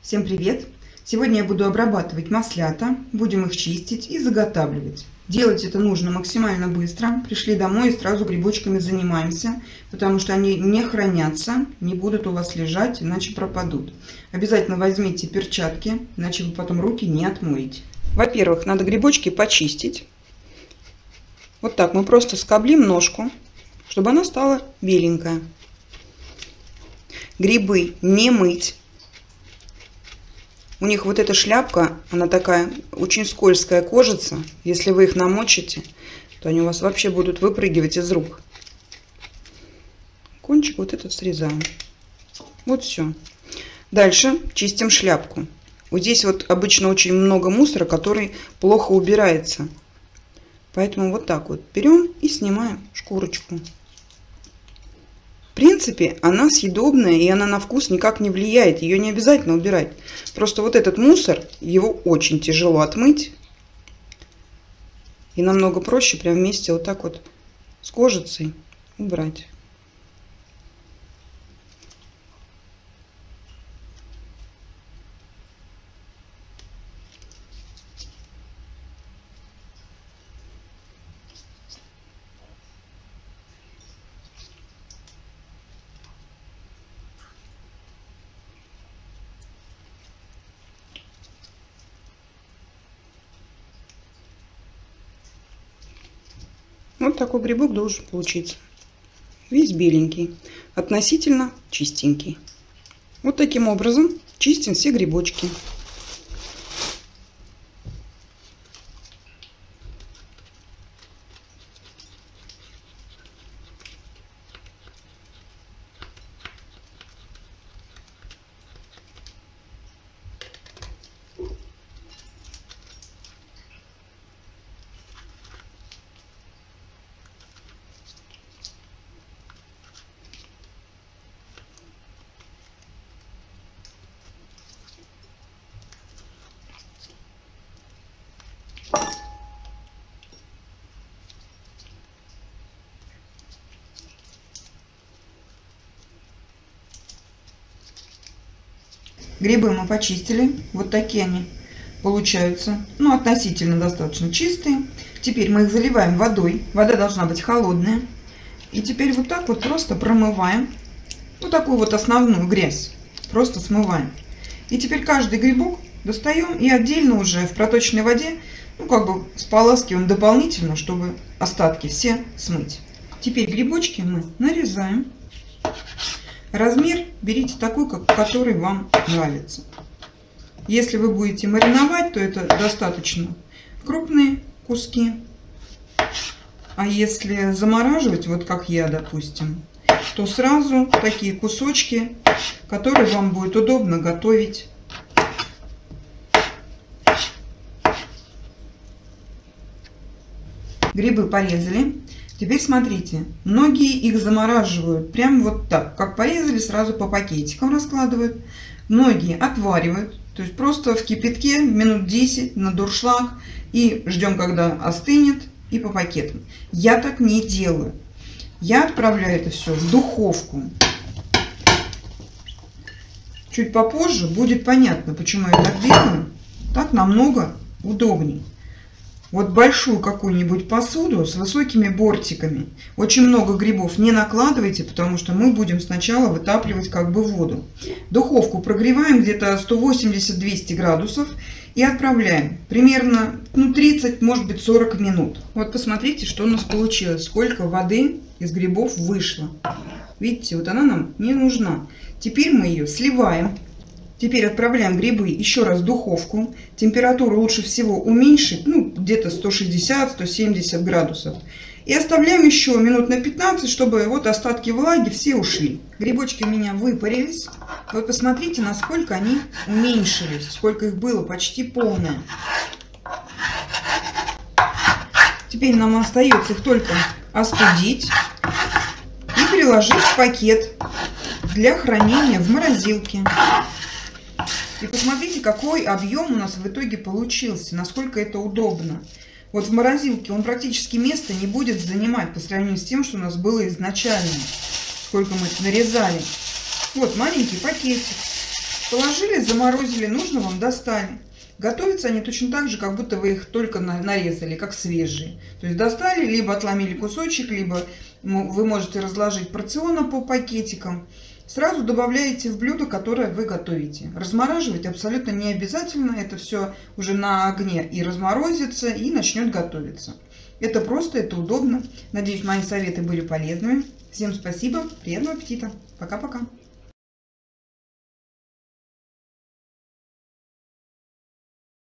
Всем привет! Сегодня я буду обрабатывать маслята, будем их чистить и заготавливать. Делать это нужно максимально быстро. Пришли домой и сразу грибочками занимаемся, потому что они не хранятся, не будут у вас лежать, иначе пропадут. Обязательно возьмите перчатки, иначе вы потом руки не отмоете. Во-первых, надо грибочки почистить. Вот так мы просто скоблим ножку, чтобы она стала беленькая. Грибы не мыть. У них вот эта шляпка, она такая очень скользкая кожица. Если вы их намочите, то они у вас вообще будут выпрыгивать из рук. Кончик вот этот срезаем. Вот все. Дальше чистим шляпку. Вот здесь вот обычно очень много мусора, который плохо убирается. Поэтому вот так вот берем и снимаем шкурочку. В принципе, она съедобная, и она на вкус никак не влияет. Ее не обязательно убирать. Просто вот этот мусор, его очень тяжело отмыть. И намного проще прям вместе вот так вот с кожицей убрать. Вот такой грибок должен получиться. Весь беленький, относительно чистенький. Вот таким образом чистим все грибочки. Грибы мы почистили. Вот такие они получаются. Ну, относительно достаточно чистые. Теперь мы их заливаем водой. Вода должна быть холодная. И теперь вот так вот просто промываем. Вот такую вот основную грязь. Просто смываем. И теперь каждый грибок достаем и отдельно уже в проточной воде, ну, как бы споласкиваем дополнительно, чтобы остатки все смыть. Теперь грибочки мы нарезаем. Размер берите такой, который вам нравится. Если вы будете мариновать, то это достаточно крупные куски. А если замораживать, вот как я, допустим, то сразу такие кусочки, которые вам будет удобно готовить. Грибы порезали. Теперь смотрите, многие их замораживают прям вот так, как порезали, сразу по пакетикам раскладывают. Многие отваривают, то есть просто в кипятке минут 10 на дуршлаг и ждем, когда остынет, и по пакетам. Я так не делаю. Я отправляю это все в духовку. Чуть попозже будет понятно, почему я так делаю. Так намного удобнее. Вот большую какую-нибудь посуду с высокими бортиками. Очень много грибов не накладывайте, потому что мы будем сначала вытапливать как бы воду. Духовку прогреваем где-то 180-200 градусов и отправляем примерно 30, может быть 40 минут. Вот посмотрите, что у нас получилось. Сколько воды из грибов вышло. Видите, вот она нам не нужна. Теперь мы ее сливаем. Теперь отправляем грибы еще раз в духовку. Температуру лучше всего уменьшить, ну, где-то 160-170 градусов. И оставляем еще минут на 15, чтобы вот остатки влаги все ушли. Грибочки у меня выпарились. Вот посмотрите, насколько они уменьшились. Сколько их было, почти полное. Теперь нам остается их только остудить и переложить в пакет для хранения в морозилке. И посмотрите, какой объем у нас в итоге получился, насколько это удобно. Вот в морозилке он практически места не будет занимать по сравнению с тем, что у нас было изначально. Сколько мы нарезали. Вот маленький пакетик. Положили, заморозили, нужно вам, достали. Готовятся они точно так же, как будто вы их только нарезали, как свежие. То есть достали, либо отломили кусочек, либо вы можете разложить порционно по пакетикам. Сразу добавляете в блюдо, которое вы готовите. Размораживать абсолютно не обязательно. Это все уже на огне и разморозится, и начнет готовиться. Это просто, это удобно. Надеюсь, мои советы были полезными. Всем спасибо, приятного аппетита. Пока-пока.